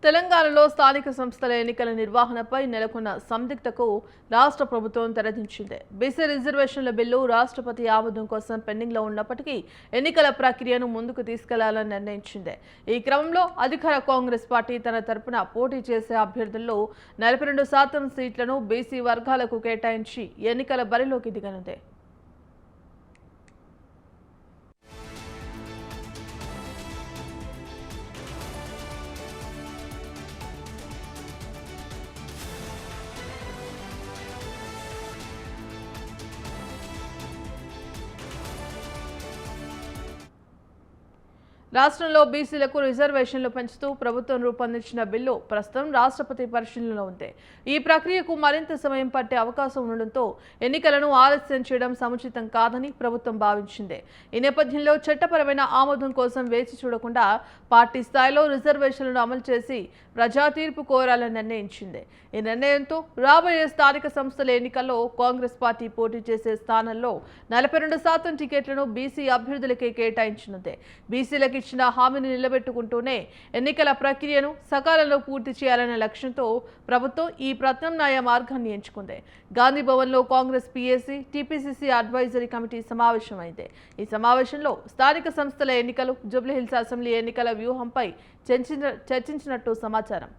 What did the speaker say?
తెలంగాణలో స్థానిక సంస్థల ఎన్నికల నిర్వహణపై నెలకొన్న సందిగ్ధకు రాష్ట్ర ప్రభుత్వం తెరదించింది. బీసీ రిజర్వేషన్ల బిల్లు రాష్ట్రపతి ఆమోదం కోసం పెండింగ్లో ఉన్నప్పటికీ ఎన్నికల ప్రక్రియను ముందుకు తీసుకెళ్లాలని నిర్ణయించింది. ఈ క్రమంలో అధికార కాంగ్రెస్ పార్టీ తన తరపున పోటీ చేసే అభ్యర్థుల్లో 42% సీట్లను బీసీ వర్గాలకు కేటాయించి ఎన్నికల బరిలోకి దిగనుంది. రాష్ట్రంలో బీసీలకు రిజర్వేషన్లు పెంచుతూ ప్రభుత్వం రూపొందించిన బిల్లు ప్రస్తుతం రాష్ట్రపతి పరిశీలనలో ఉంది. ఈ ప్రక్రియకు మరింత సమయం పట్టే అవకాశం ఉండడంతో ఎన్నికలను ఆలస్యం చేయడం సముచితం కాదని ప్రభుత్వం భావించింది. ఈ నేపథ్యంలో చట్టపరమైన ఆమోదం కోసం వేచి చూడకుండా పార్టీ స్థాయిలో రిజర్వేషన్లను అమలు చేసి ప్రజా తీర్పు కోరాలని నిర్ణయించింది. ఈ నిర్ణయంతో రాబోయే స్థానిక సంస్థల ఎన్నికల్లో కాంగ్రెస్ పార్టీ పోటీ చేసే స్థానంలో 42% టికెట్లను బీసీ అభ్యర్థులకే కేటాయించనుంది. బీసీలకు ఇచ్చిన హామీని నిలబెట్టుకుంటూనే ఎన్నికల ప్రక్రియను సకాలంలో పూర్తి చేయాలనే లక్ష్యంతో ప్రభుత్వం ఈ ప్రత్యామ్నాయ మార్గాన్ని ఎంచుకుంది. గాంధీ భవన్లో Congress PAC, TPCC advisory committee సమావేశమైంది. ఈ సమావేశంలో స్థానిక సంస్థల ఎన్నికలు, జూబ్లీహిల్స్ అసెంబ్లీ ఎన్నికల వ్యూహంపై చర్చించినట్టు సమాచారం.